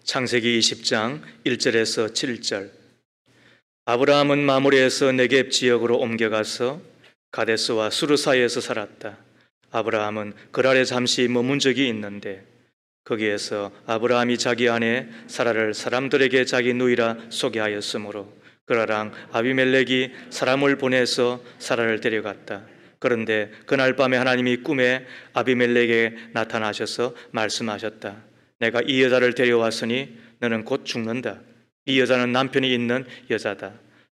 창세기 20장 1절에서 7절. 아브라함은 마므레에서 네겝 지역으로 옮겨가서 가데스와 수르 사이에서 살았다. 아브라함은 그랄에 잠시 머문 적이 있는데 거기에서 아브라함이 자기 아내 사라를 사람들에게 자기 누이라 소개하였으므로 그라랑 아비멜렉이 사람을 보내서 사라를 데려갔다. 그런데 그날 밤에 하나님이 꿈에 아비멜렉에게 나타나셔서 말씀하셨다. 내가 이 여자를 데려왔으니 너는 곧 죽는다. 이 여자는 남편이 있는 여자다.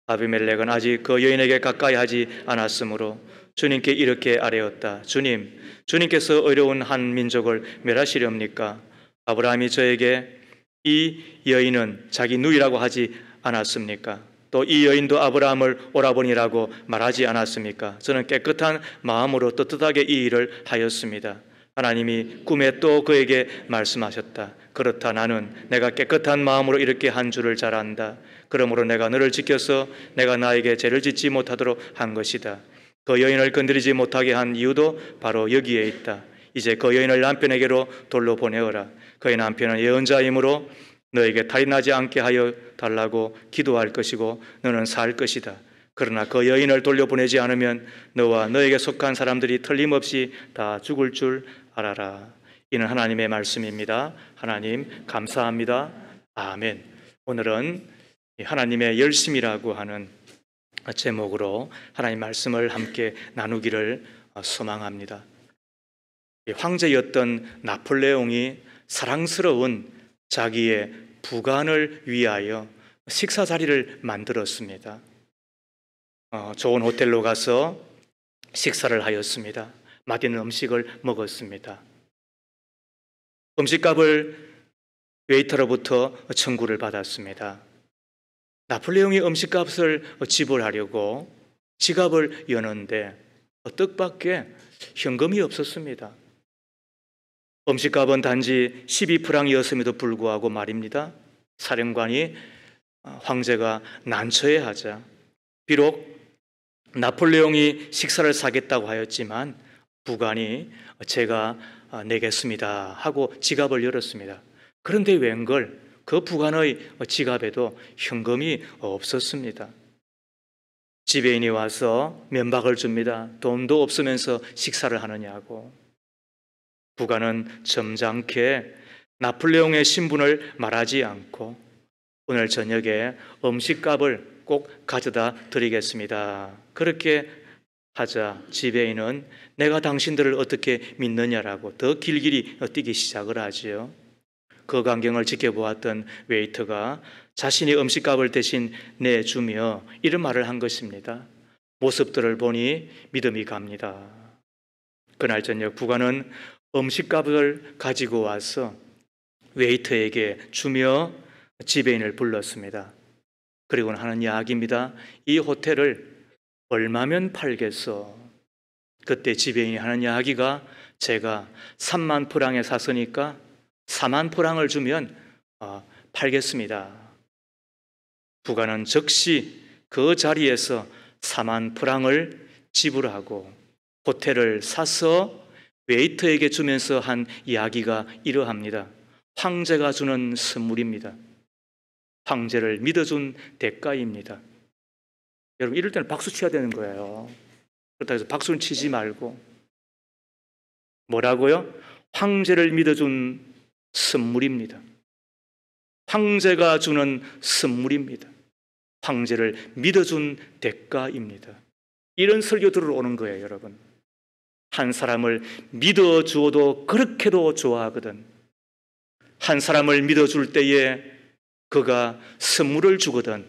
아비멜렉은 아직 그 여인에게 가까이 하지 않았으므로 주님께 이렇게 아뢰었다. 주님, 주님께서 어려운 한 민족을 멸하시렵니까? 아브라함이 저에게 이 여인은 자기 누이라고 하지 않았습니까? 또 이 여인도 아브라함을 오라버니라고 말하지 않았습니까? 저는 깨끗한 마음으로 떳떳하게 이 일을 하였습니다. 하나님이 꿈에 또 그에게 말씀하셨다. 그렇다. 나는 내가 깨끗한 마음으로 이렇게 한 줄을 잘 안다. 그러므로 내가 너를 지켜서 내가 나에게 죄를 짓지 못하도록 한 것이다. 그 여인을 건드리지 못하게 한 이유도 바로 여기에 있다. 이제 그 여인을 남편에게로 돌로 보내어라. 그의 남편은 예언자이므로 너에게 탈이 나지 않게 하여 달라고 기도할 것이고 너는 살 것이다. 그러나 그 여인을 돌려보내지 않으면 너와 너에게 속한 사람들이 틀림없이 다 죽을 줄 알아라. 이는 하나님의 말씀입니다. 하나님 감사합니다. 아멘. 오늘은 하나님의 열심이라고 하는 제목으로 하나님 말씀을 함께 나누기를 소망합니다. 황제였던 나폴레옹이 사랑스러운 자기의 부관을 위하여 식사 자리를 만들었습니다. 좋은 호텔로 가서 식사를 하였습니다. 맛있는 음식을 먹었습니다. 음식값을 웨이터로부터 청구를 받았습니다. 나폴레옹이 음식값을 지불하려고 지갑을 여는데 뜻밖의 현금이 없었습니다. 음식값은 단지 12프랑이었음에도 불구하고 말입니다. 사령관이 황제가 난처해하자 비록 나폴레옹이 식사를 사겠다고 하였지만 부관이 제가 내겠습니다 하고 지갑을 열었습니다. 그런데 웬걸 그 부관의 지갑에도 현금이 없었습니다. 지배인이 와서 면박을 줍니다. 돈도 없으면서 식사를 하느냐고. 부관은 점잖게 나폴레옹의 신분을 말하지 않고 오늘 저녁에 음식값을 꼭 가져다 드리겠습니다. 그렇게 하자 지배인은 내가 당신들을 어떻게 믿느냐라고 더 길길이 뛰기 시작을 하지요. 그 광경을 지켜보았던 웨이터가 자신이 음식값을 대신 내주며 이런 말을 한 것입니다. 모습들을 보니 믿음이 갑니다. 그날 저녁 부관은 음식값을 가지고 와서 웨이터에게 주며 지배인을 불렀습니다. 그리고는 하는 이야기입니다. 이 호텔을 얼마면 팔겠어? 그때 지배인이 하는 이야기가 제가 3만 프랑에 샀으니까 4만 프랑을 주면 팔겠습니다. 부관은 즉시 그 자리에서 4만 프랑을 지불하고 호텔을 사서 웨이터에게 주면서 한 이야기가 이러합니다. 황제가 주는 선물입니다. 황제를 믿어준 대가입니다. 여러분 이럴 때는 박수 쳐야 되는 거예요. 그렇다고 해서 박수는 치지 말고 뭐라고요? 황제를 믿어준 선물입니다. 황제가 주는 선물입니다. 황제를 믿어준 대가입니다. 이런 설교 들으러 오는 거예요, 여러분. 한 사람을 믿어주어도 그렇게도 좋아하거든. 한 사람을 믿어줄 때에 그가 선물을 주거든.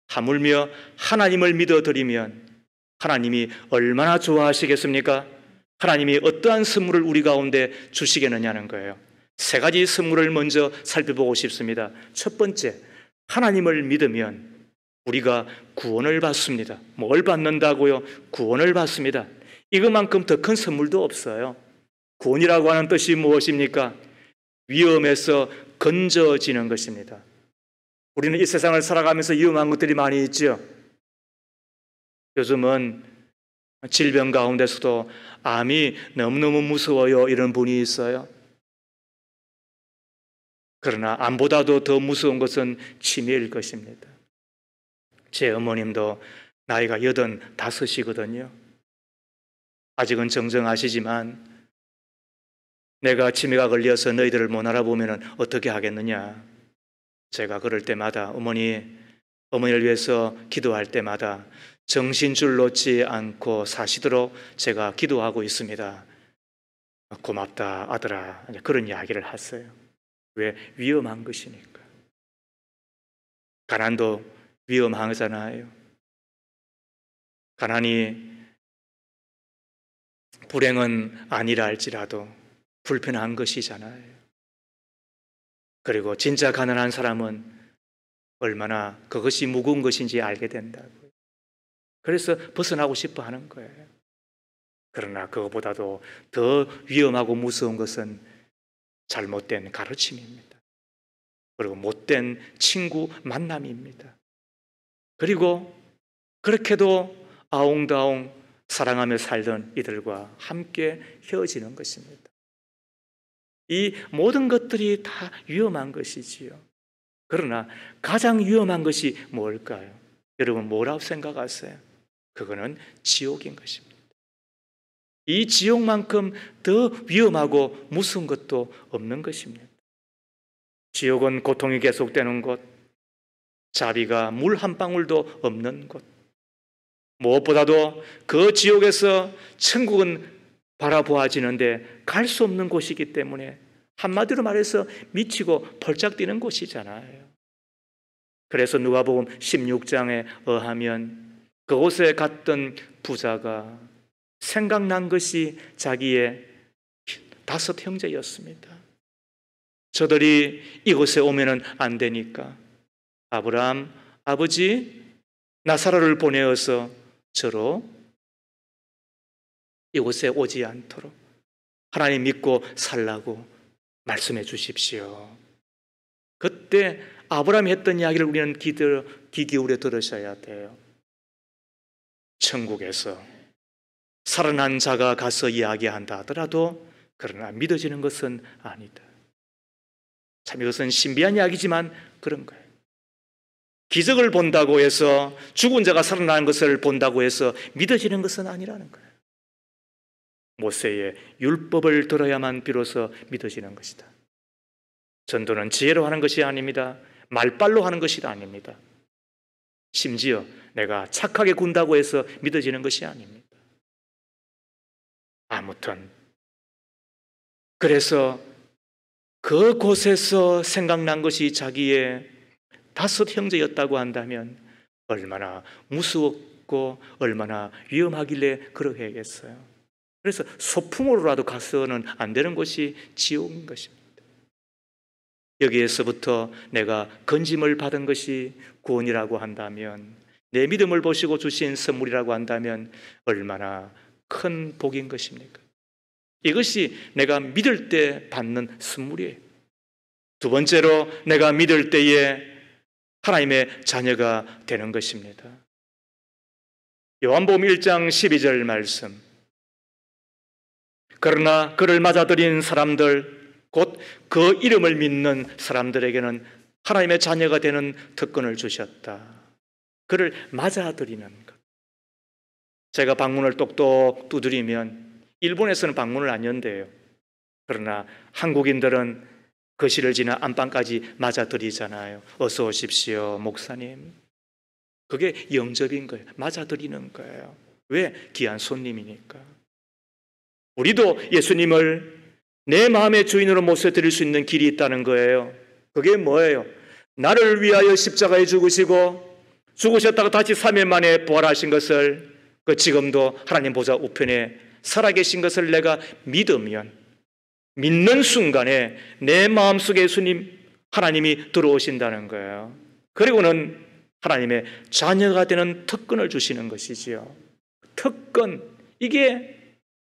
하물며 하나님을 믿어드리면 하나님이 얼마나 좋아하시겠습니까? 하나님이 어떠한 선물을 우리 가운데 주시겠느냐는 거예요. 세 가지 선물을 먼저 살펴보고 싶습니다. 첫 번째, 하나님을 믿으면 우리가 구원을 받습니다. 뭘 받는다고요? 구원을 받습니다. 이것만큼 더 큰 선물도 없어요. 구원이라고 하는 뜻이 무엇입니까? 위험에서 건져지는 것입니다. 우리는 이 세상을 살아가면서 위험한 것들이 많이 있죠. 요즘은 질병 가운데서도 암이 너무너무 무서워요 이런 분이 있어요. 그러나 암보다도 더 무서운 것은 치매일 것입니다. 제 어머님도 나이가 85이거든요. 아직은 정정하시지만 내가 치매가 걸려서 너희들을 못 알아보면 어떻게 하겠느냐. 제가 그럴 때마다 어머니를 위해서 기도할 때마다 정신줄 놓지 않고 사시도록 제가 기도하고 있습니다. 고맙다 아들아, 그런 이야기를 했어요. 왜? 위험한 것이니까. 가난도 위험하잖아요. 가난이 불행은 아니라 할지라도 불편한 것이잖아요. 그리고 진짜 가난한 사람은 얼마나 그것이 무거운 것인지 알게 된다고요. 그래서 벗어나고 싶어 하는 거예요. 그러나 그것보다도 더 위험하고 무서운 것은 잘못된 가르침입니다. 그리고 못된 친구 만남입니다. 그리고 그렇게도 아웅다웅 사랑하며 살던 이들과 함께 헤어지는 것입니다. 이 모든 것들이 다 위험한 것이지요. 그러나 가장 위험한 것이 뭘까요? 여러분 뭐라고 생각하세요? 그거는 지옥인 것입니다. 이 지옥만큼 더 위험하고 무서운 것도 없는 것입니다. 지옥은 고통이 계속되는 곳, 자비가 물 한 방울도 없는 곳, 무엇보다도 그 지옥에서 천국은 바라보아지는데 갈 수 없는 곳이기 때문에 한마디로 말해서 미치고 펄짝 뛰는 곳이잖아요. 그래서 누가복음 16장에 의하면 그곳에 갔던 부자가 생각난 것이 자기의 5 형제였습니다. 저들이 이곳에 오면 안 되니까 아브라함 아버지 나사로를 보내어서 저로 이곳에 오지 않도록 하나님 믿고 살라고 말씀해 주십시오. 그때 아브라함이 했던 이야기를 우리는 귀 기울여 들으셔야 돼요. 천국에서 살아난 자가 가서 이야기한다 하더라도 그러나 믿어지는 것은 아니다. 참 이것은 신비한 이야기지만 그런 거예요. 기적을 본다고 해서 죽은 자가 살아나는 것을 본다고 해서 믿어지는 것은 아니라는 거예요. 모세의 율법을 들어야만 비로소 믿어지는 것이다. 전도는 지혜로 하는 것이 아닙니다. 말빨로 하는 것이 아닙니다. 심지어 내가 착하게 군다고 해서 믿어지는 것이 아닙니다. 아무튼 그래서 그곳에서 생각난 것이 자기의 5 형제였다고 한다면 얼마나 무서웠고 얼마나 위험하길래 그러게 하겠어요. 그래서 소풍으로라도 가서는 안 되는 곳이 지옥인 것입니다. 여기에서부터 내가 건짐을 받은 것이 구원이라고 한다면, 내 믿음을 보시고 주신 선물이라고 한다면 얼마나 큰 복인 것입니까? 이것이 내가 믿을 때 받는 선물이에요. 2 번째로 내가 믿을 때에 하나님의 자녀가 되는 것입니다. 요한복음 1장 12절 말씀. 그러나 그를 맞아들인 사람들, 곧 그 이름을 믿는 사람들에게는 하나님의 자녀가 되는 특권을 주셨다. 그를 맞아들이는 것. 제가 방문을 똑똑 두드리면 일본에서는 방문을 안 연대요. 그러나 한국인들은 거실을 지나 안방까지 맞아들이잖아요. 어서 오십시오, 목사님. 그게 영접인 거예요. 맞아들이는 거예요. 왜? 귀한 손님이니까. 우리도 예수님을 내 마음의 주인으로 모셔드릴 수 있는 길이 있다는 거예요. 그게 뭐예요? 나를 위하여 십자가에 죽으시고 죽으셨다가 다시 3일 만에 부활하신 것을, 그 지금도 하나님 보좌 우편에 살아계신 것을 내가 믿으면, 믿는 순간에 내 마음속에 예수님 하나님이 들어오신다는 거예요. 그리고는 하나님의 자녀가 되는 특권을 주시는 것이지요. 특권, 이게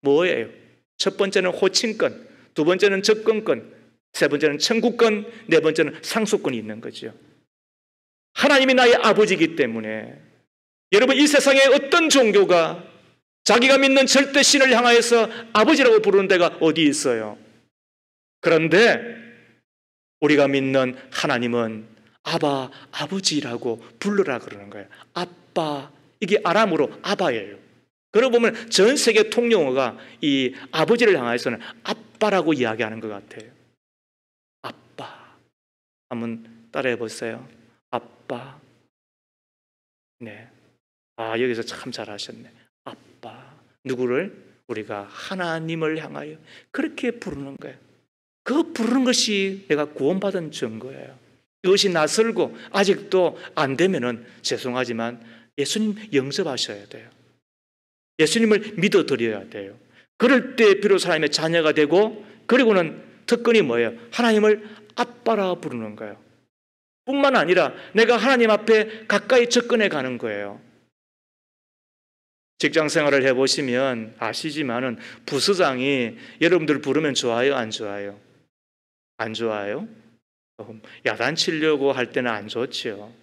뭐예요? 첫 번째는 호칭권, 2 번째는 접근권, 3 번째는 천국권, 4 번째는 상속권이 있는 거죠. 하나님이 나의 아버지이기 때문에 여러분, 이 세상에 어떤 종교가 자기가 믿는 절대 신을 향하여서 아버지라고 부르는 데가 어디 있어요? 그런데 우리가 믿는 하나님은 아바, 아버지라고 부르라 그러는 거예요. 아빠, 이게 아람으로 아바예요. 그러고 보면 전 세계 통용어가 이 아버지를 향해서는 아빠라고 이야기하는 것 같아요. 아빠. 한번 따라해 보세요. 아빠. 네. 아, 여기서 참 잘하셨네. 아빠. 누구를? 우리가 하나님을 향하여 그렇게 부르는 거예요. 그 부르는 것이 내가 구원받은 증거예요. 이것이 낯설고 아직도 안 되면은 죄송하지만 예수님 영접하셔야 돼요. 예수님을 믿어드려야 돼요. 그럴 때 비로소 하나님의 자녀가 되고, 그리고는 특권이 뭐예요? 하나님을 아빠라 부르는 거예요. 뿐만 아니라 내가 하나님 앞에 가까이 접근해 가는 거예요. 직장 생활을 해보시면 아시지만은 부서장이 여러분들 부르면 좋아요, 안 좋아요? 안 좋아요? 야단치려고 할 때는 안 좋죠.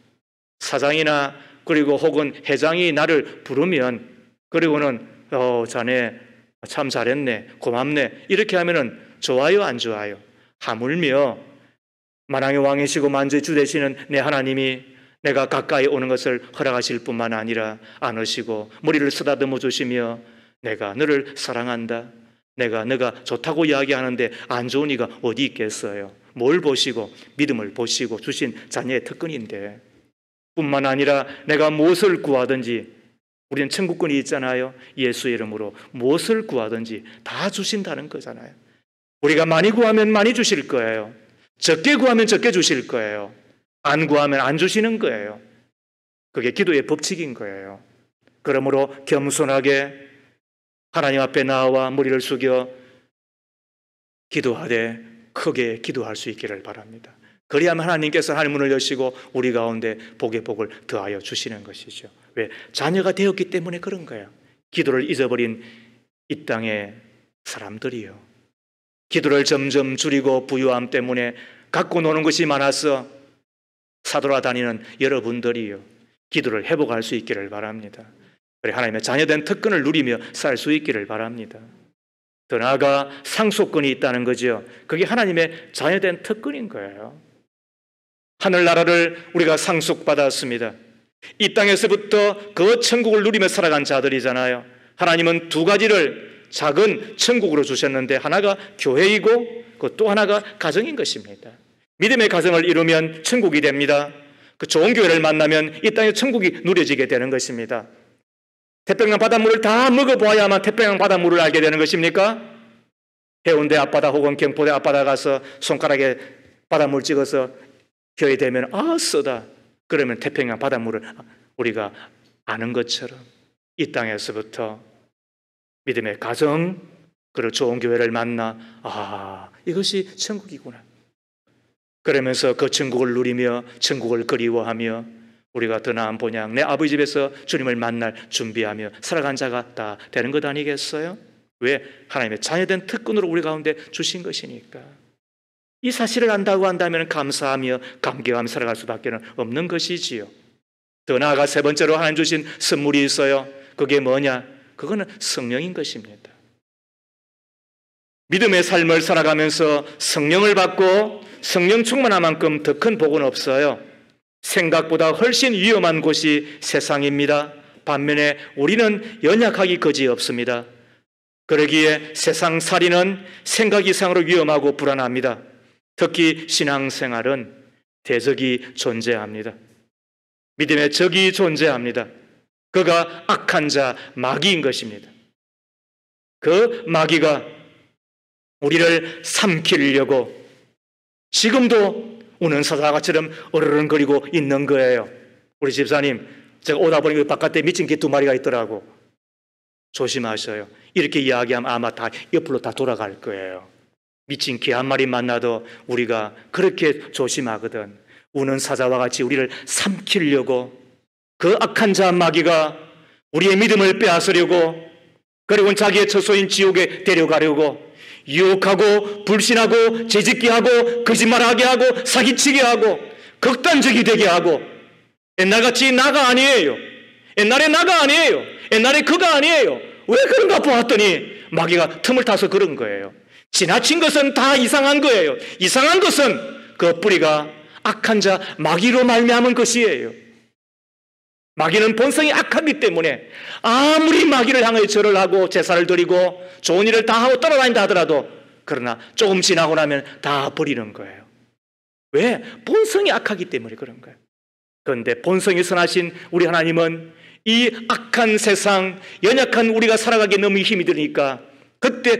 사장이나 그리고 혹은 회장이 나를 부르면, 그리고는 자네 참 잘했네, 고맙네, 이렇게 하면은 좋아요, 안 좋아요? 하물며 만왕의 왕이시고 만주의 주 되시는 내 하나님이 내가 가까이 오는 것을 허락하실 뿐만 아니라 안으시고 머리를 쓰다듬어 주시며 내가 너를 사랑한다, 내가 너가 좋다고 이야기하는데 안 좋은 이가 어디 있겠어요? 뭘 보시고? 믿음을 보시고 주신 자녀의 특권인데, 뿐만 아니라 내가 무엇을 구하든지, 우리는 천국권이 있잖아요. 예수의 이름으로 무엇을 구하든지 다 주신다는 거잖아요. 우리가 많이 구하면 많이 주실 거예요. 적게 구하면 적게 주실 거예요. 안 구하면 안 주시는 거예요. 그게 기도의 법칙인 거예요. 그러므로 겸손하게 하나님 앞에 나와 머리를 숙여 기도하되 크게 기도할 수 있기를 바랍니다. 그리하면 하나님께서 하늘 문을 여시고 우리 가운데 복의 복을 더하여 주시는 것이죠. 왜? 자녀가 되었기 때문에 그런 거예요. 기도를 잊어버린 이 땅의 사람들이요, 기도를 점점 줄이고 부유함 때문에 갖고 노는 것이 많아서 사돌아다니는 여러분들이요, 기도를 회복할 수 있기를 바랍니다. 그래, 하나님의 자녀된 특권을 누리며 살 수 있기를 바랍니다. 더 나아가 상속권이 있다는 거죠. 그게 하나님의 자녀된 특권인 거예요. 하늘나라를 우리가 상속받았습니다. 이 땅에서부터 그 천국을 누리며 살아간 자들이잖아요. 하나님은 두 가지를 작은 천국으로 주셨는데, 하나가 교회이고 그 또 하나가 가정인 것입니다. 믿음의 가정을 이루면 천국이 됩니다. 그 좋은 교회를 만나면 이 땅의 천국이 누려지게 되는 것입니다. 태평양 바닷물을 다 먹어보아야만 태평양 바닷물을 알게 되는 것입니까? 해운대 앞바다 혹은 경포대 앞바다 가서 손가락에 바닷물 찍어서 교회 되면 쓰다, 그러면 태평양 바닷물을 우리가 아는 것처럼 이 땅에서부터 믿음의 가정, 그리고 좋은 교회를 만나 이것이 천국이구나, 그러면서 그 천국을 누리며 천국을 그리워하며 우리가 더 나은 본향 내 아버지 집에서 주님을 만날 준비하며 살아간 자가 다 되는 것 아니겠어요? 왜? 하나님의 자녀된 특권으로 우리 가운데 주신 것이니까. 이 사실을 안다고 한다면 감사하며 감격하며 살아갈 수밖에 없는 것이지요. 더 나아가 세 번째로 하나님 주신 선물이 있어요. 그게 뭐냐? 그거는 성령인 것입니다. 믿음의 삶을 살아가면서 성령을 받고 성령 충만한 만큼 더 큰 복은 없어요. 생각보다 훨씬 위험한 곳이 세상입니다. 반면에 우리는 연약하기 그지없습니다. 그러기에 세상 살이는 생각 이상으로 위험하고 불안합니다. 특히 신앙생활은 대적이 존재합니다. 믿음의 적이 존재합니다. 그가 악한 자, 마귀인 것입니다. 그 마귀가 우리를 삼키려고 지금도 우는 사자같이처럼 어르렁거리고 있는 거예요. 우리 집사님, 제가 오다 보니 바깥에 미친 개 두 마리가 있더라고. 조심하셔요. 이렇게 이야기하면 아마 다 옆으로 다 돌아갈 거예요. 미친 개 한 마리 만나도 우리가 그렇게 조심하거든. 우는 사자와 같이 우리를 삼키려고, 그 악한 자 마귀가 우리의 믿음을 빼앗으려고, 그리고 자기의 처소인 지옥에 데려가려고 유혹하고 불신하고 재짓게 하고 거짓말하게 하고 사기치게 하고 극단적이 되게 하고, 옛날같이 나가 아니에요, 옛날에 나가 아니에요, 옛날에 그가 아니에요, 왜 그런가 보았더니 마귀가 틈을 타서 그런 거예요. 지나친 것은 다 이상한 거예요. 이상한 것은 그 뿌리가 악한 자 마귀로 말미암은 것이에요. 마귀는 본성이 악하기 때문에 아무리 마귀를 향해 절을 하고 제사를 드리고 좋은 일을 다 하고 따라다닌다 하더라도 그러나 조금 지나고 나면 다 버리는 거예요. 왜? 본성이 악하기 때문에 그런 거예요. 그런데 본성이 선하신 우리 하나님은 이 악한 세상, 연약한 우리가 살아가기에 너무 힘이 드니까 그때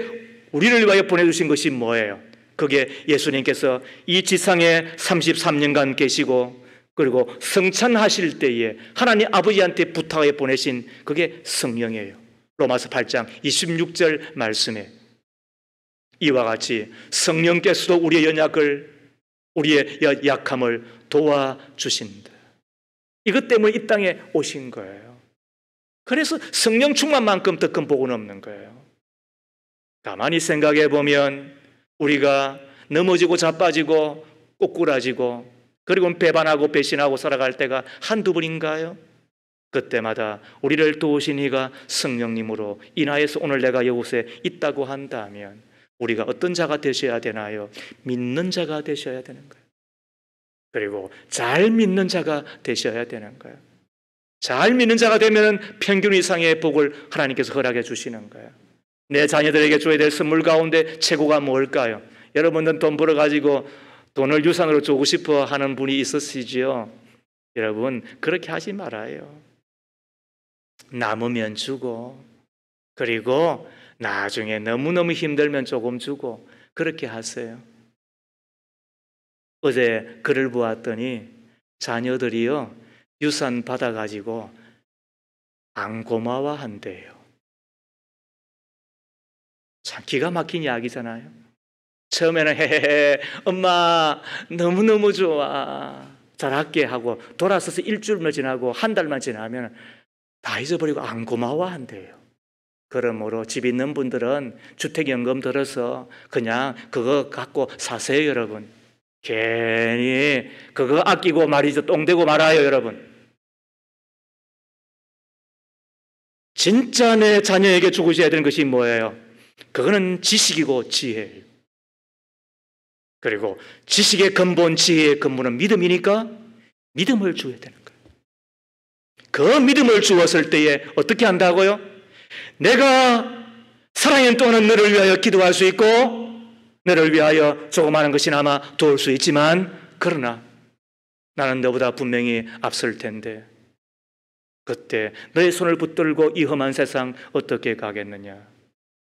우리를 위하여 보내주신 것이 뭐예요? 그게 예수님께서 이 지상에 33년간 계시고 그리고 성찬하실 때에 하나님 아버지한테 부탁해 보내신 그게 성령이에요. 로마서 8장 26절 말씀에 이와 같이 성령께서도 우리의 연약을, 우리의 약함을 도와주신다. 이것 때문에 이 땅에 오신 거예요. 그래서 성령 충만만큼 더 큰 복은 없는 거예요. 가만히 생각해 보면 우리가 넘어지고 자빠지고 꼬꾸라지고 그리고 배반하고 배신하고 살아갈 때가 한두 번인가요? 그때마다 우리를 도우신 이가 성령님으로 인하여서 오늘 내가 이곳에 있다고 한다면 우리가 어떤 자가 되셔야 되나요? 믿는 자가 되셔야 되는 거예요. 그리고 잘 믿는 자가 되셔야 되는 거예요. 잘 믿는 자가 되면 평균 이상의 복을 하나님께서 허락해 주시는 거예요. 내 자녀들에게 줘야 될 선물 가운데 최고가 뭘까요? 여러분은 돈 벌어가지고 돈을 유산으로 주고 싶어 하는 분이 있으시지요? 여러분 그렇게 하지 말아요. 남으면 주고 그리고 나중에 너무너무 힘들면 조금 주고 그렇게 하세요. 어제 글을 보았더니 자녀들이요 유산 받아가지고 안 고마워한대요. 참 기가 막힌 이야기잖아요. 처음에는 헤헤헤 엄마 너무너무 좋아 잘할게 하고 돌아서서 일주일만 지나고 한 달만 지나면 다 잊어버리고 안 고마워한대요. 그러므로 집 있는 분들은 주택연금 들어서 그냥 그거 갖고 사세요. 여러분 괜히 그거 아끼고 말이죠 똥되고 말아요. 여러분 진짜 내 자녀에게 주고셔야 되는 것이 뭐예요? 그거는 지식이고 지혜예요. 그리고 지식의 근본, 지혜의 근본은 믿음이니까 믿음을 주어야 되는 거예요. 그 믿음을 주었을 때에 어떻게 한다고요? 내가 살아있는 동안은 너를 위하여 기도할 수 있고 너를 위하여 조그마한 것이나마 도울 수 있지만 그러나 나는 너보다 분명히 앞설 텐데 그때 너의 손을 붙들고 이 험한 세상 어떻게 가겠느냐?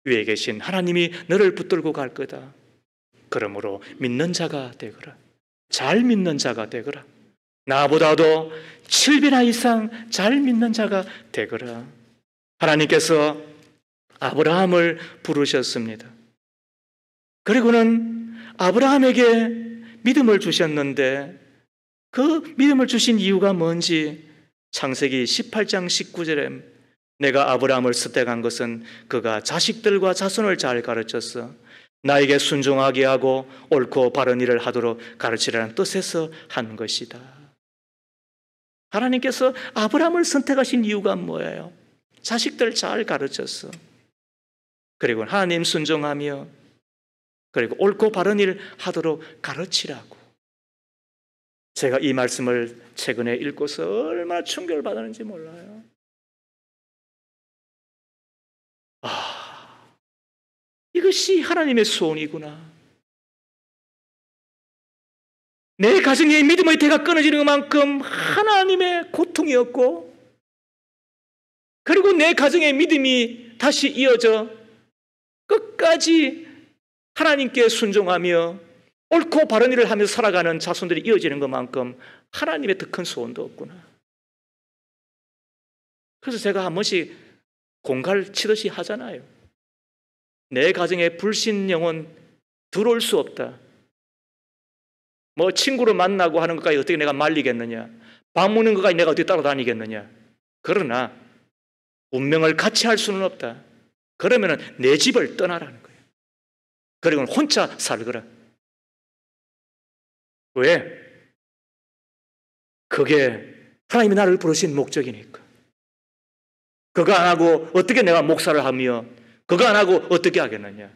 위에 계신 하나님이 너를 붙들고 갈 거다. 그러므로 믿는 자가 되거라. 잘 믿는 자가 되거라. 나보다도 7배나 이상 잘 믿는 자가 되거라. 하나님께서 아브라함을 부르셨습니다. 그리고는 아브라함에게 믿음을 주셨는데 그 믿음을 주신 이유가 뭔지 창세기 18장 19절에 내가 아브라함을 선택한 것은 그가 자식들과 자손을 잘 가르쳐서 나에게 순종하게 하고 옳고 바른 일을 하도록 가르치라는 뜻에서 한 것이다. 하나님께서 아브라함을 선택하신 이유가 뭐예요? 자식들 잘 가르쳤어. 그리고 하나님 순종하며 그리고 옳고 바른 일 하도록 가르치라고. 제가 이 말씀을 최근에 읽고서 얼마나 충격을 받았는지 몰라요. 이것이 하나님의 소원이구나. 내 가정의 믿음의 대가 끊어지는 것만큼 하나님의 고통이었고 그리고 내 가정의 믿음이 다시 이어져 끝까지 하나님께 순종하며 옳고 바른 일을 하면서 살아가는 자손들이 이어지는 것만큼 하나님의 더 큰 소원도 없구나. 그래서 제가 한 번씩 공갈 치듯이 하잖아요. 내 가정에 불신 영혼 들어올 수 없다. 뭐 친구를 만나고 하는 것까지 어떻게 내가 말리겠느냐. 밥 먹는 것까지 내가 어떻게 따라다니겠느냐. 그러나 운명을 같이 할 수는 없다. 그러면 내 집을 떠나라는 거예요. 그리고 혼자 살거라. 왜? 그게 하나님이 나를 부르신 목적이니까. 그거 안 하고 어떻게 내가 목사를 하며 그거 안 하고 어떻게 하겠느냐.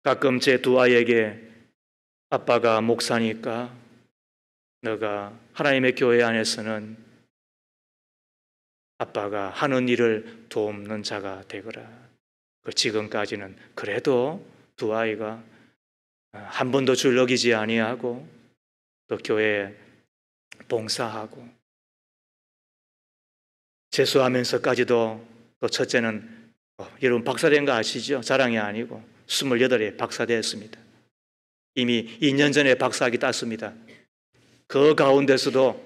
가끔 제 두 아이에게 아빠가 목사니까 너가 하나님의 교회 안에서는 아빠가 하는 일을 돕는 자가 되거라. 지금까지는 그래도 두 아이가 한 번도 줄 어기지 아니하고 또 교회에 봉사하고 재수하면서까지도 또 첫째는 여러분 박사된 거 아시죠? 자랑이 아니고 28에 박사되었습니다. 이미 2년 전에 박사학위 땄습니다. 그 가운데서도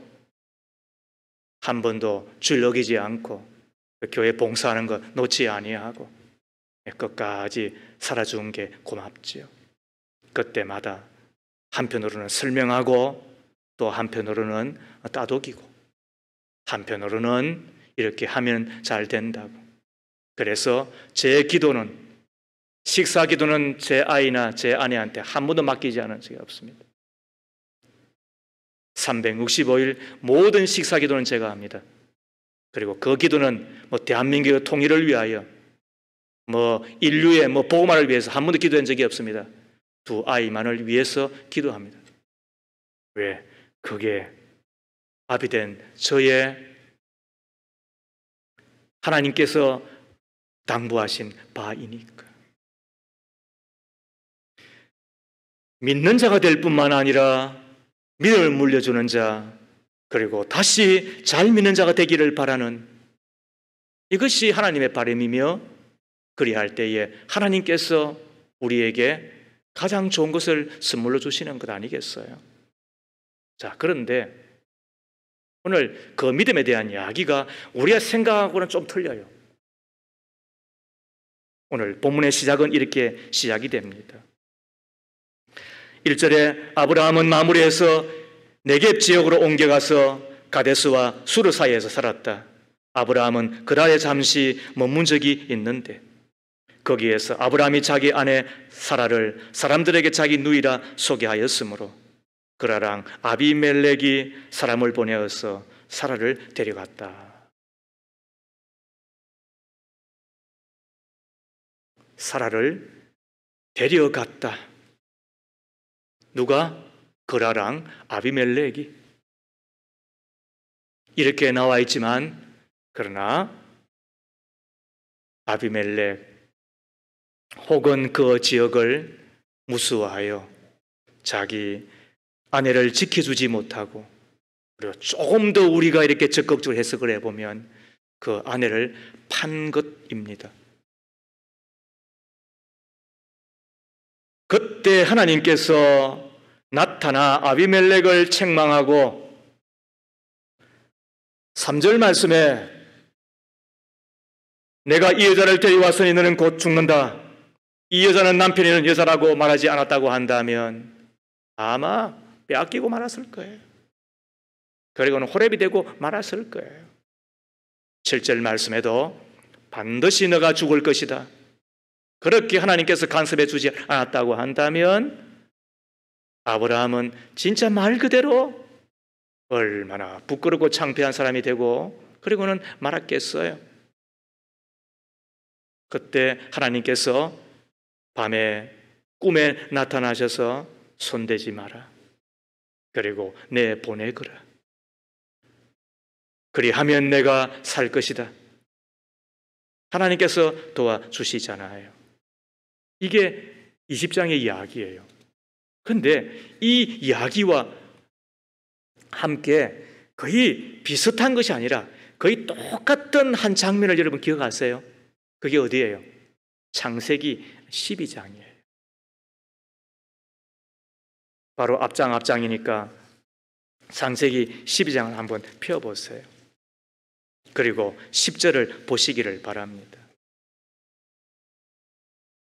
한 번도 줄 어기지 않고 교회 봉사하는 거 놓지 아니하고 끝까지 살아준 게 고맙지요. 그때마다 한편으로는 설명하고 또 한편으로는 따독이고 한편으로는 이렇게 하면 잘 된다고. 그래서 제 기도는, 식사 기도는 제 아이나 제 아내한테 한 번도 맡기지 않은 적이 없습니다. 365일 모든 식사 기도는 제가 합니다. 그리고 그 기도는 대한민국의 통일을 위하여 인류의 복음화를 위해서 한 번도 기도한 적이 없습니다. 두 아이만을 위해서 기도합니다. 왜? 그게 아비된 저의 하나님께서 당부하신 바이니까. 믿는 자가 될 뿐만 아니라 믿음을 물려주는 자, 그리고 다시 잘 믿는 자가 되기를 바라는, 이것이 하나님의 바람이며, 그리할 때에 하나님께서 우리에게 가장 좋은 것을 선물로 주시는 것 아니겠어요? 자, 그런데 오늘 그 믿음에 대한 이야기가 우리가 생각하고는 좀 틀려요. 오늘 본문의 시작은 이렇게 시작이 됩니다. 1절에 아브라함은 마므리에서 네겝 지역으로 옮겨가서 가데스와 수르 사이에서 살았다. 아브라함은 그라에 잠시 머문 적이 있는데 거기에서 아브라함이 자기 아내 사라를 사람들에게 자기 누이라 소개하였으므로 그라랑 아비멜렉이 사람을 보내어서 사라를 데려갔다. 사라를 데려갔다. 누가? 그라랑 아비멜렉이. 이렇게 나와 있지만 그러나 아비멜렉 혹은 그 지역을 무수하여 자기 아내를 지켜주지 못하고, 그리고 조금 더 우리가 이렇게 적극적으로 해석을 해보면 그 아내를 판 것입니다. 그때 하나님께서 나타나 아비멜렉을 책망하고 3절 말씀에 내가 이 여자를 데려왔으니 너는 곧 죽는다. 이 여자는 남편이 있는 여자라고 말하지 않았다고 한다면 아마 빼앗기고 말았을 거예요. 그리고는 호렙이 되고 말았을 거예요. 7절 말씀에도 반드시 너가 죽을 것이다. 그렇게 하나님께서 간섭해 주지 않았다고 한다면 아브라함은 진짜 말 그대로 얼마나 부끄럽고 창피한 사람이 되고 그리고는 말았겠어요. 그때 하나님께서 밤에 꿈에 나타나셔서 손대지 마라. 그리고 내 보내거라. 그리하면 내가 살 것이다. 하나님께서 도와주시잖아요. 이게 20장의 이야기예요. 그런데 이 이야기와 함께 거의 비슷한 것이 아니라 거의 똑같은 한 장면을 여러분 기억하세요? 그게 어디예요? 창세기 12장이에요. 바로 앞장이니까 창세기 12장을 한번 펴보세요. 그리고 10절을 보시기를 바랍니다.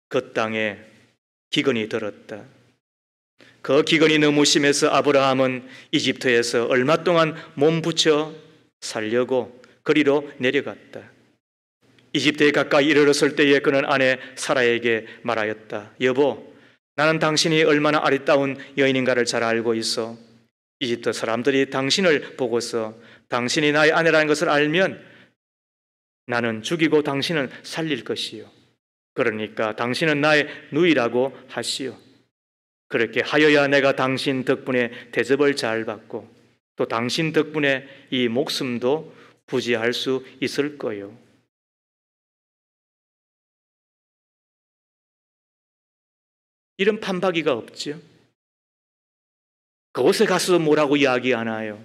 그 땅에 기근이 들었다. 그 기근이 너무 심해서 아브라함은 이집트에서 얼마 동안 몸부쳐 살려고 거리로 내려갔다. 이집트에 가까이 이르렀을 때에 그는 아내 사라에게 말하였다. 여보, 나는 당신이 얼마나 아리따운 여인인가를 잘 알고 있어. 이집트 사람들이 당신을 보고서 당신이 나의 아내라는 것을 알면 나는 죽이고 당신을 살릴 것이요. 그러니까 당신은 나의 누이라고 하시오. 그렇게 하여야 내가 당신 덕분에 대접을 잘 받고 또 당신 덕분에 이 목숨도 부지할 수 있을 거요. 이런 판박이가 없죠. 그곳에 가서 뭐라고 이야기 안 해요.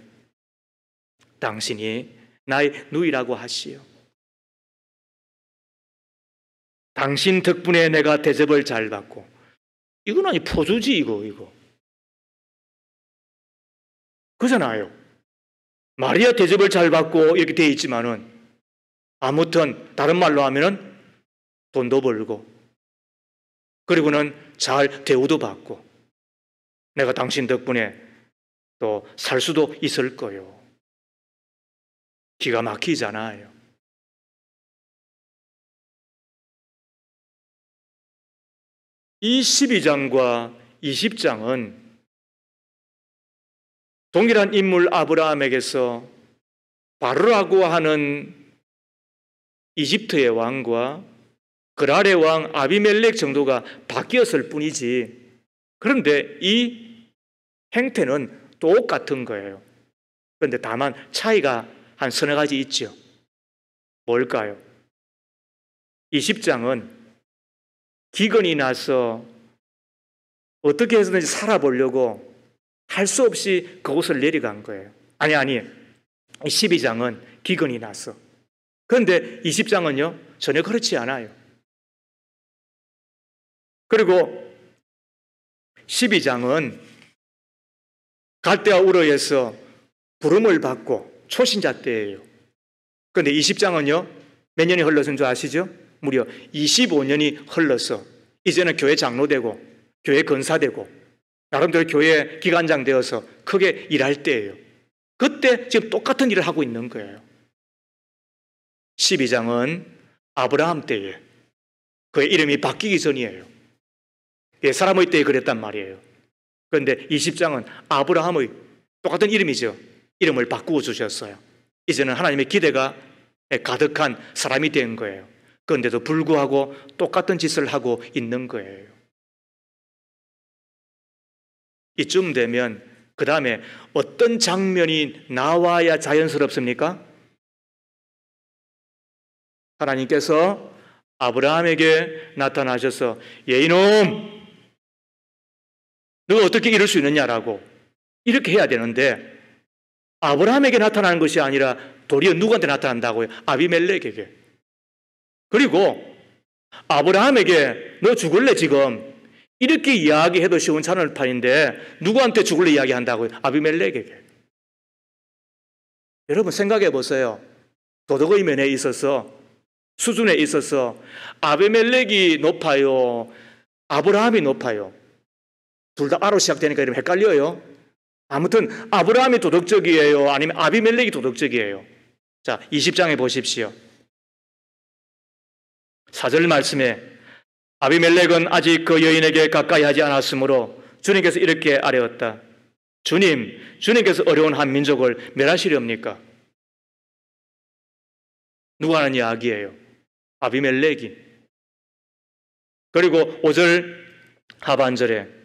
당신이 나의 누이라고 하시오. 당신 덕분에 내가 대접을 잘 받고. 이건 아니 포주지 이거. 그잖아요. 말이야 대접을 잘 받고 이렇게 돼 있지만은 아무튼 다른 말로 하면은 돈도 벌고 그리고는 잘 대우도 받고 내가 당신 덕분에 또 살 수도 있을 거요. 기가 막히잖아요. 이 12장과 20장은 동일한 인물 아브라함에게서 바로라고 하는 이집트의 왕과 그랄의 왕 아비멜렉 정도가 바뀌었을 뿐이지 그런데 이 행태는 똑같은 거예요. 그런데 다만 차이가 한 서너 가지 있죠. 뭘까요? 20장은 기근이 나서 어떻게 해서든지 살아보려고 할 수 없이 그곳을 내려간 거예요. 아니 12장은 기근이 났어. 그런데 20장은요 전혀 그렇지 않아요. 그리고 12장은 갈대아 우르에서 부름을 받고 초신자 때예요. 그런데 20장은요 몇 년이 흘러선 줄 아시죠? 무려 25년이 흘러서 이제는 교회 장로되고 교회 건사되고 나름대로 교회 기관장 되어서 크게 일할 때예요. 그때 지금 똑같은 일을 하고 있는 거예요. 12장은 아브라함 때에 그의 이름이 바뀌기 전이에요. 사람의 때에 그랬단 말이에요. 그런데 20장은 아브라함의 똑같은 이름이죠. 이름을 바꾸어 주셨어요. 이제는 하나님의 기대가 가득한 사람이 된 거예요. 그런데도 불구하고 똑같은 짓을 하고 있는 거예요. 이쯤 되면 그 다음에 어떤 장면이 나와야 자연스럽습니까? 하나님께서 아브라함에게 나타나셔서 이놈 너가 어떻게 이럴 수 있느냐라고 이렇게 해야 되는데 아브라함에게 나타나는 것이 아니라 도리어 누구한테 나타난다고요? 아비멜렉에게. 그리고 아브라함에게 너 죽을래 지금 이렇게 이야기해도 시원찮을 판인데 누구한테 죽을래 이야기한다고요? 아비멜렉에게. 여러분 생각해 보세요. 도덕의 면에 있어서 수준에 있어서 아비멜렉이 높아요? 아브라함이 높아요? 둘 다 아로 시작되니까 이러면 헷갈려요. 아무튼 아브라함이 도덕적이에요? 아니면 아비멜렉이 도덕적이에요? 자, 20장에 보십시오. 4절 말씀에 아비멜렉은 아직 그 여인에게 가까이 하지 않았으므로 주님께서 이렇게 아뢰었다. 주님께서 어려운 한 민족을 멸하시렵니까? 누가 하는 이야기예요? 아비멜렉이. 그리고 5절 하반절에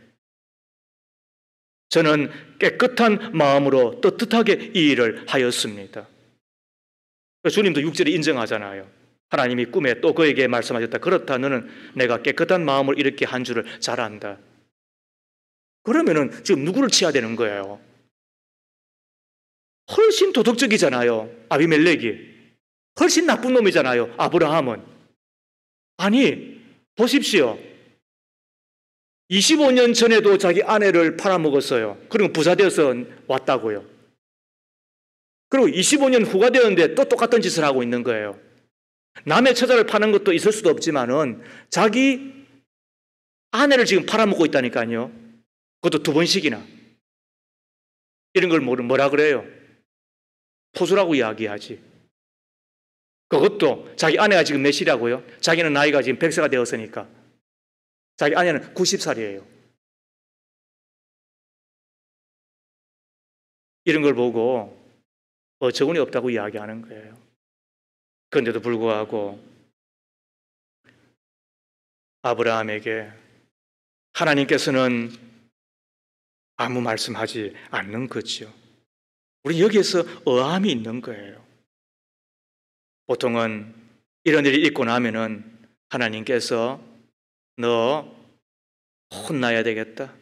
저는 깨끗한 마음으로 떳떳하게 이 일을 하였습니다. 주님도 6절에 인정하잖아요. 하나님이 꿈에 또 그에게 말씀하셨다. 그렇다 너는 내가 깨끗한 마음으로 이렇게 한 줄을 잘 안다. 그러면은 지금 누구를 치야 되는 거예요? 훨씬 도덕적이잖아요. 아비멜렉이. 훨씬 나쁜 놈이잖아요. 아브라함은. 아니 보십시오. 25년 전에도 자기 아내를 팔아먹었어요. 그리고 부자 되어서 왔다고요. 그리고 25년 후가 되었는데 또 똑같은 짓을 하고 있는 거예요. 남의 처자를 파는 것도 있을 수도 없지만은 자기 아내를 지금 팔아먹고 있다니까요. 그것도 2번씩이나. 이런 걸 뭐라 그래요? 포수라고 이야기하지. 그것도 자기 아내가 지금 몇이라고요? 자기는 나이가 지금 100세가 되었으니까. 자기 아내는 90살이에요. 이런 걸 보고 어처구니 없다고 이야기하는 거예요. 그런데도 불구하고 아브라함에게 하나님께서는 아무 말씀하지 않는 거죠. 우리 여기에서 의아함이 있는 거예요. 보통은 이런 일이 있고 나면은 하나님께서 너 혼나야 되겠다.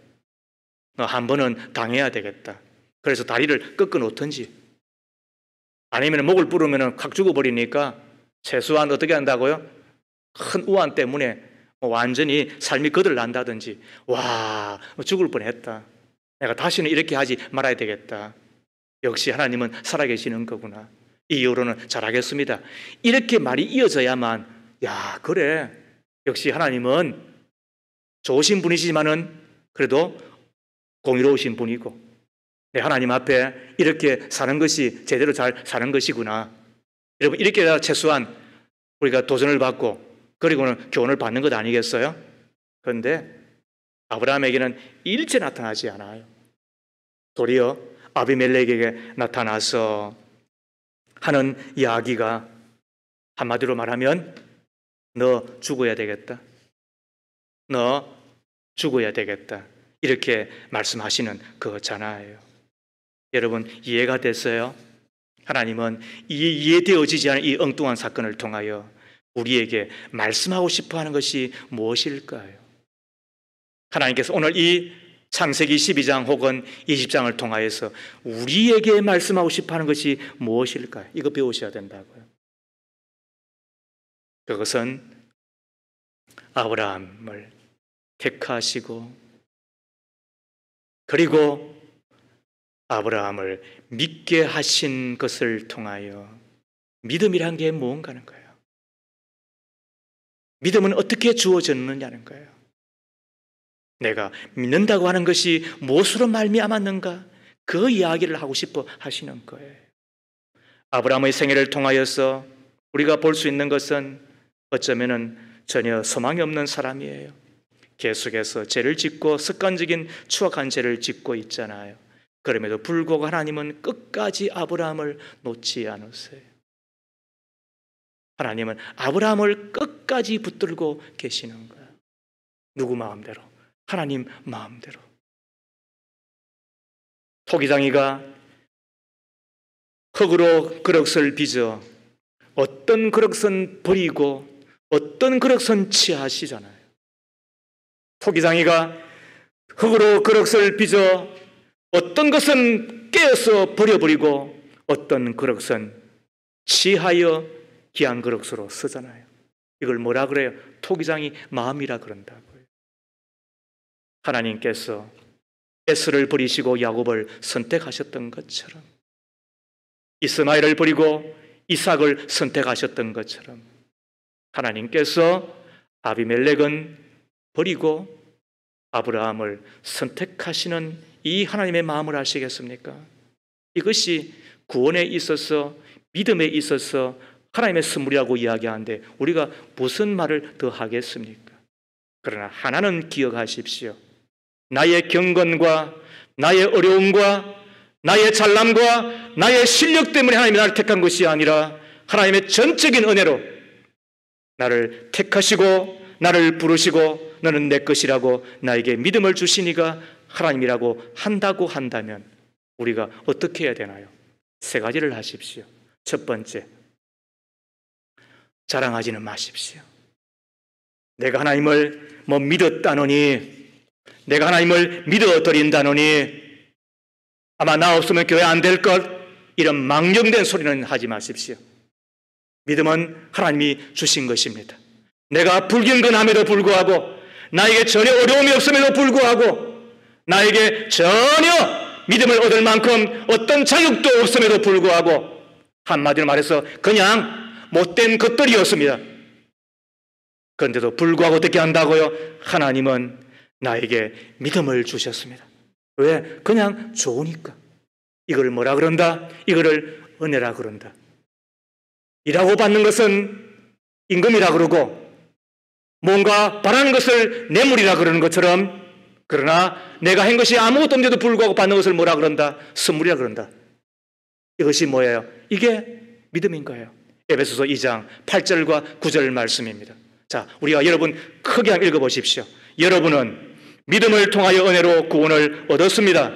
너 한 번은 당해야 되겠다. 그래서 다리를 꺾어 놓든지 아니면 목을 부르면 확 죽어버리니까 최소한 어떻게 한다고요? 큰 우환 때문에 완전히 삶이 거들난다든지 와 죽을 뻔했다. 내가 다시는 이렇게 하지 말아야 되겠다. 역시 하나님은 살아계시는 거구나. 이 이후로는 잘하겠습니다. 이렇게 말이 이어져야만 야 그래 역시 하나님은 좋으신 분이시지만은 그래도 공의로우신 분이고 내 하나님 앞에 이렇게 사는 것이 제대로 잘 사는 것이구나. 여러분 이렇게 최소한 우리가 도전을 받고 그리고는 교훈을 받는 것 아니겠어요? 그런데 아브라함에게는 일체 나타나지 않아요. 도리어 아비멜렉에게 나타나서 하는 이야기가 한마디로 말하면 너 죽어야 되겠다. 너 죽어야 되겠다. 이렇게 말씀하시는 거잖아요. 여러분 이해가 됐어요? 하나님은 이해되어지지 않은 이 엉뚱한 사건을 통하여 우리에게 말씀하고 싶어 하는 것이 무엇일까요? 하나님께서 오늘 이 창세기 12장 혹은 20장을 통하여서 우리에게 말씀하고 싶어 하는 것이 무엇일까요? 이거 배우셔야 된다고요. 그것은 아브라함을 택하시고 그리고 아브라함을 믿게 하신 것을 통하여 믿음이란 게 무언가는 거예요. 믿음은 어떻게 주어졌느냐는 거예요. 내가 믿는다고 하는 것이 무엇으로 말미암았는가? 그 이야기를 하고 싶어 하시는 거예요. 아브라함의 생애를 통하여서 우리가 볼 수 있는 것은 어쩌면은 전혀 소망이 없는 사람이에요. 계속해서 죄를 짓고 습관적인 추악한 죄를 짓고 있잖아요. 그럼에도 불구하고 하나님은 끝까지 아브라함을 놓지 않으세요. 하나님은 아브라함을 끝까지 붙들고 계시는 거예요. 누구 마음대로? 하나님 마음대로. 토기장이가 흙으로 그릇을 빚어 어떤 그릇은 버리고 어떤 그릇은 취하시잖아요. 토기장이가 흙으로 그릇을 빚어 어떤 것은 깨어서 버려버리고 어떤 그릇은 취하여 귀한 그릇으로 쓰잖아요. 이걸 뭐라 그래요? 토기장이 마음이라 그런다고요. 하나님께서 에스를 버리시고 야곱을 선택하셨던 것처럼 이스마엘을 버리고 이삭을 선택하셨던 것처럼 하나님께서 아비멜렉은 버리고 아브라함을 선택하시는 이 하나님의 마음을 아시겠습니까? 이것이 구원에 있어서 믿음에 있어서 하나님의 선물이라고 이야기하는데 우리가 무슨 말을 더 하겠습니까? 그러나 하나는 기억하십시오. 나의 경건과 나의 어려움과 나의 잘남과 나의 실력 때문에 하나님이 나를 택한 것이 아니라 하나님의 전적인 은혜로 나를 택하시고 나를 부르시고 너는 내 것이라고 나에게 믿음을 주시니가 하나님이라고 한다고 한다면 우리가 어떻게 해야 되나요? 세 가지를 하십시오. 첫 번째, 자랑하지는 마십시오. 내가 하나님을 믿었다노니 내가 하나님을 믿어드린다노니 아마 나 없으면 교회 안 될 것 이런 망령된 소리는 하지 마십시오. 믿음은 하나님이 주신 것입니다. 내가 불경건함에도 불구하고 나에게 전혀 어려움이 없음에도 불구하고 나에게 전혀 믿음을 얻을 만큼 어떤 자격도 없음에도 불구하고 한마디로 말해서 그냥 못된 것들이었습니다. 그런데도 불구하고 어떻게 한다고요? 하나님은 나에게 믿음을 주셨습니다. 왜? 그냥 좋으니까. 이걸 뭐라 그런다? 이거를 은혜라 그런다. 이라고 받는 것은 임금이라 그러고 뭔가 바라는 것을 뇌물이라 그러는 것처럼 그러나 내가 한 것이 아무것도 없는데도 불구하고 받는 것을 뭐라 그런다? 선물이라 그런다. 이것이 뭐예요? 이게 믿음인 거예요. 에베소서 2장 8절과 9절 말씀입니다. 자, 우리가 여러분 크게 한번 읽어보십시오. 여러분은 믿음을 통하여 은혜로 구원을 얻었습니다.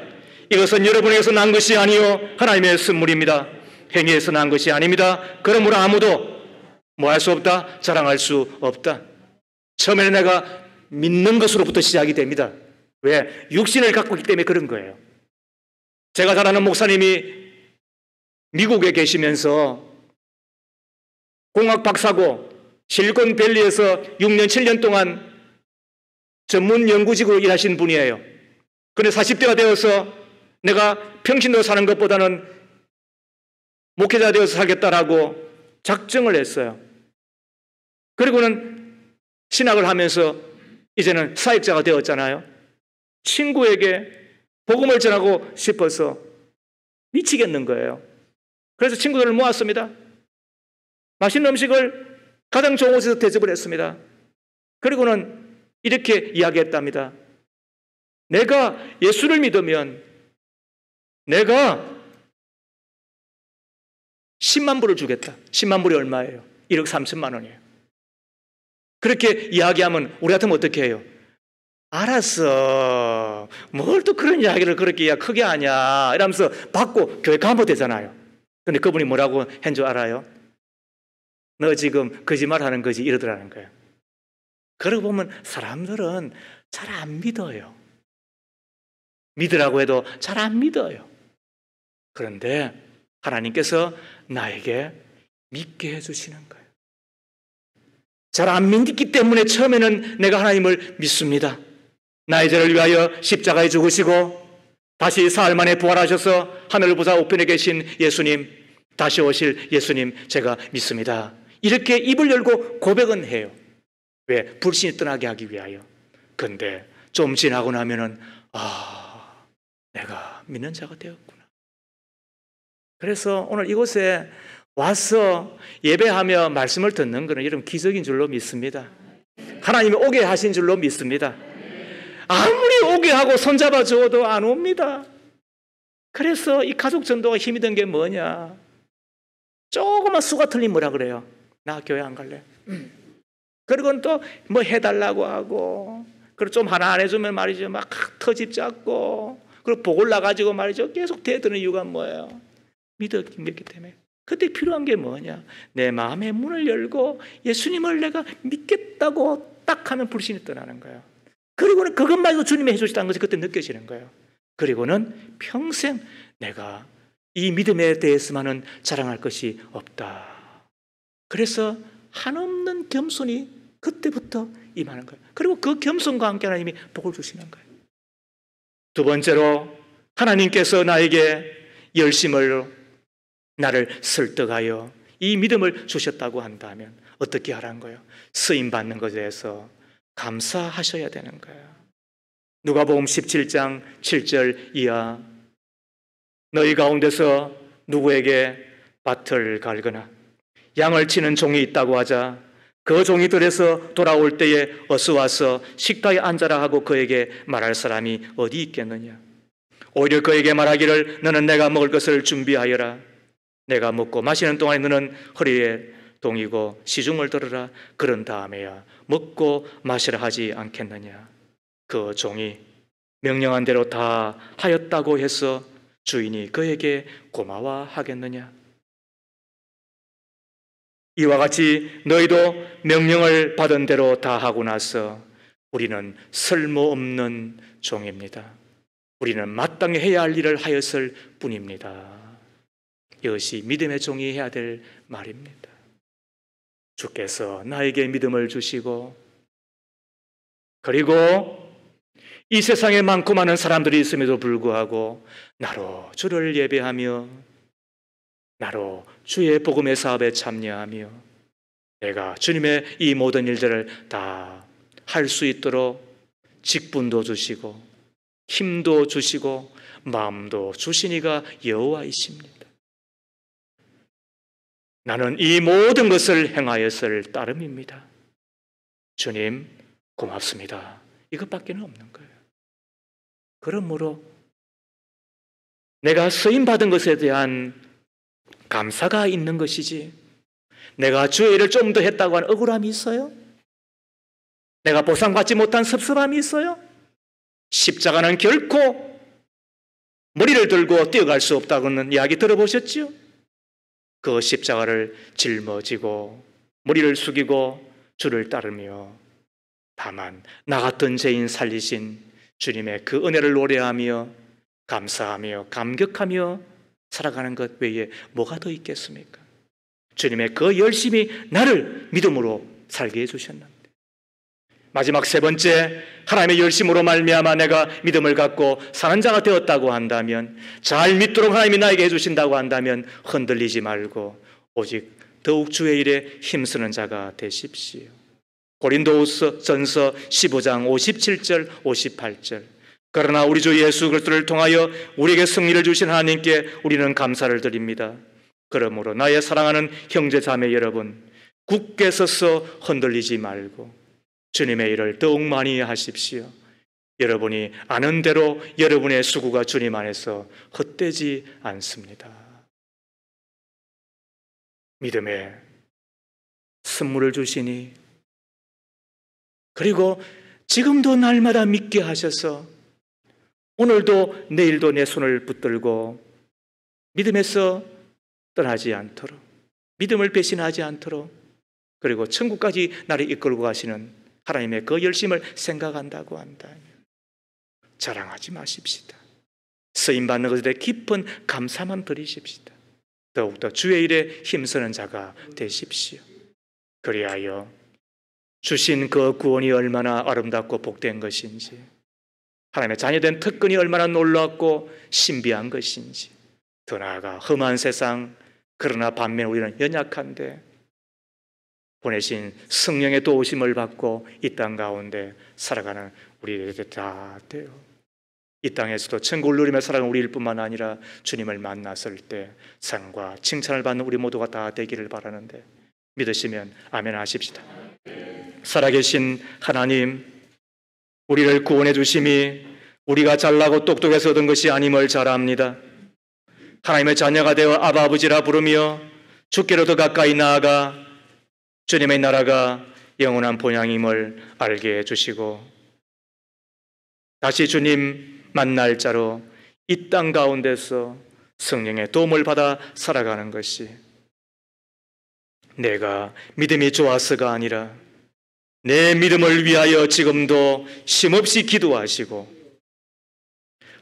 이것은 여러분에게서 난 것이 아니요 하나님의 선물입니다. 행위에서 난 것이 아닙니다. 그러므로 아무도 뭐 할 수 없다? 자랑할 수 없다. 처음에는 내가 믿는 것으로부터 시작이 됩니다. 왜? 육신을 갖고 있기 때문에 그런 거예요. 제가 잘 아는 목사님이 미국에 계시면서 공학 박사고 실리콘밸리에서 6년, 7년 동안 전문 연구직으로 일하신 분이에요. 그런데 40대가 되어서 내가 평신도로 사는 것보다는 목회자 되어서 살겠다라고 작정을 했어요. 그리고는 신학을 하면서 이제는 사역자가 되었잖아요. 친구에게 복음을 전하고 싶어서 미치겠는 거예요. 그래서 친구들을 모았습니다. 맛있는 음식을 가장 좋은 곳에서 대접을 했습니다. 그리고는 이렇게 이야기했답니다. 내가 예수를 믿으면 내가 10만 불을 주겠다. 10만 불이 얼마예요? 1억 3천만 원이에요. 그렇게 이야기하면 우리 같으면 어떻게 해요? 알았어. 뭘 또 그런 이야기를 그렇게 크게 하냐 이러면서 받고 교회 가면 되잖아요. 근데 그분이 뭐라고 한 줄 알아요? 너 지금 거짓말하는 거지 이러더라는 거예요. 그러고 보면 사람들은 잘 안 믿어요. 믿으라고 해도 잘 안 믿어요. 그런데 하나님께서 나에게 믿게 해주시는 거예요. 잘 안 믿기 때문에 처음에는 내가 하나님을 믿습니다. 나의 죄를 위하여 십자가에 죽으시고 다시 사흘 만에 부활하셔서 하늘보다 우편에 계신 예수님, 다시 오실 예수님 제가 믿습니다. 이렇게 입을 열고 고백은 해요. 왜? 불신이 떠나게 하기 위하여. 근데 좀 지나고 나면은 내가 믿는 자가 되었구나. 그래서 오늘 이곳에 와서 예배하며 말씀을 듣는 것은 여러분 기적인 줄로 믿습니다. 하나님이 오게 하신 줄로 믿습니다. 아무리 오게 하고 손잡아 주어도 안 옵니다. 그래서 이 가족 전도가 힘이 든 게 뭐냐? 조금만 수가 틀리면 뭐라 그래요? 나 교회 안 갈래. 그리고는 또 뭐 해달라고 하고, 그리고 좀 하나 안 해주면 말이죠, 막 터집 잡고, 그리고 복을 나가지고 말이죠, 계속 대드는 이유가 뭐예요? 믿기 때문에. 그때 필요한 게 뭐냐? 내 마음의 문을 열고 예수님을 내가 믿겠다고 딱 하면 불신이 떠나는 거예요. 그리고는 그것마저도 주님이 해주시다는 것이 그때 느껴지는 거예요. 그리고는 평생 내가 이 믿음에 대해서만은 자랑할 것이 없다. 그래서 한없는 겸손이 그때부터 임하는 거예요. 그리고 그 겸손과 함께 하나님이 복을 주시는 거예요. 두 번째로 하나님께서 나에게 열심을 나를 설득하여 이 믿음을 주셨다고 한다면 어떻게 하라는 거예요? 쓰임 받는 것에 대해서 감사하셔야 되는 거예요. 누가복음 17장 7절 이하 너희 가운데서 누구에게 밭을 갈거나 양을 치는 종이 있다고 하자 그 종이 들에서 돌아올 때에 어서 와서 식탁에 앉아라 하고 그에게 말할 사람이 어디 있겠느냐? 오히려 그에게 말하기를 너는 내가 먹을 것을 준비하여라. 내가 먹고 마시는 동안에 너는 허리에 동이고 시중을 들으라. 그런 다음에야 먹고 마시라 하지 않겠느냐? 그 종이 명령한 대로 다 하였다고 해서 주인이 그에게 고마워하겠느냐? 이와 같이 너희도 명령을 받은 대로 다 하고 나서 우리는 쓸모없는 종입니다. 우리는 마땅히 해야 할 일을 하였을 뿐입니다. 이것이 믿음의 종이 해야 될 말입니다. 주께서 나에게 믿음을 주시고 그리고 이 세상에 많고 많은 사람들이 있음에도 불구하고 나로 주를 예배하며 나로 주의 복음의 사업에 참여하며 내가 주님의 이 모든 일들을 다 할 수 있도록 직분도 주시고 힘도 주시고 마음도 주시니가 여호와이십니다. 나는 이 모든 것을 행하였을 따름입니다. 주님 고맙습니다. 이것밖에 없는 거예요. 그러므로 내가 쓰임받은 것에 대한 감사가 있는 것이지 내가 주의 일을 좀 더 했다고 하는 억울함이 있어요? 내가 보상받지 못한 섭섭함이 있어요? 십자가는 결코 머리를 들고 뛰어갈 수 없다고는 이야기 들어보셨지요? 그 십자가를 짊어지고 머리를 숙이고 주를 따르며 다만 나 같은 죄인 살리신 주님의 그 은혜를 노래하며 감사하며 감격하며 살아가는 것 외에 뭐가 더 있겠습니까? 주님의 그 열심히 나를 믿음으로 살게 해주셨는데, 마지막 세 번째, 하나님의 열심으로 말미암아 내가 믿음을 갖고 사는 자가 되었다고 한다면, 잘 믿도록 하나님이 나에게 해주신다고 한다면 흔들리지 말고 오직 더욱 주의 일에 힘쓰는 자가 되십시오. 고린도후서 전서 15장 57절 58절. 그러나 우리 주 예수 그리스도를 통하여 우리에게 승리를 주신 하나님께 우리는 감사를 드립니다. 그러므로 나의 사랑하는 형제 자매 여러분, 굳게 서서 흔들리지 말고 주님의 일을 더욱 많이 하십시오. 여러분이 아는 대로 여러분의 수고가 주님 안에서 헛되지 않습니다. 믿음의 선물을 주시니, 그리고 지금도 날마다 믿게 하셔서 오늘도 내일도 내 손을 붙들고 믿음에서 떠나지 않도록, 믿음을 배신하지 않도록, 그리고 천국까지 나를 이끌고 가시는 하나님의 그 열심을 생각한다고 한다면 자랑하지 마십시다. 쓰임받는 것에 대해 깊은 감사만 드리십시다. 더욱더 주의 일에 힘쓰는 자가 되십시오. 그리하여 주신 그 구원이 얼마나 아름답고 복된 것인지, 하나님의 자녀된 특권이 얼마나 놀랍고 신비한 것인지, 더 나아가 험한 세상, 그러나 반면 우리는 연약한데 보내신 성령의 도우심을 받고 이 땅 가운데 살아가는 우리에게 다 돼요. 이 땅에서도 천국을 누리며 살아가는 우리일 뿐만 아니라 주님을 만났을 때 상과 칭찬을 받는 우리 모두가 다 되기를 바라는데, 믿으시면 아멘 하십시다. 살아계신 하나님, 우리를 구원해 주심이 우리가 잘나고 똑똑해서 얻은 것이 아님을 잘 압니다. 하나님의 자녀가 되어 아바 아버지라 부르며 주께로 더 가까이 나아가 주님의 나라가 영원한 본향임을 알게 해주시고, 다시 주님 만날 자로 이 땅 가운데서 성령의 도움을 받아 살아가는 것이 내가 믿음이 좋아서가 아니라 내 믿음을 위하여 지금도 쉼없이 기도하시고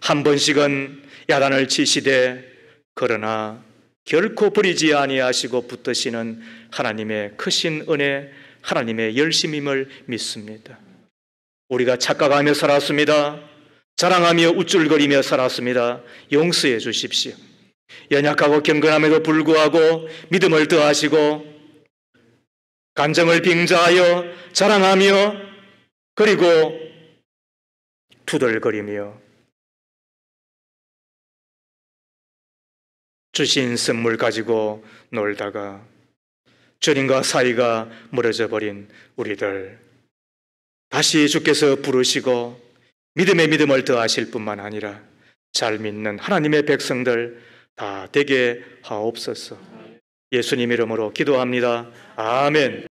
한 번씩은 야단을 치시되 그러나 결코 버리지 아니하시고 붙드시는 하나님의 크신 은혜, 하나님의 열심임을 믿습니다. 우리가 착각하며 살았습니다. 자랑하며 우쭐거리며 살았습니다. 용서해 주십시오. 연약하고 경건함에도 불구하고 믿음을 더하시고 간정을 빙자하여 자랑하며 그리고 투덜거리며 주신 선물 가지고 놀다가 주님과 사이가 멀어져 버린 우리들, 다시 주께서 부르시고 믿음의 믿음을 더하실 뿐만 아니라 잘 믿는 하나님의 백성들 다 되게 하옵소서. 예수님 이름으로 기도합니다. 아멘.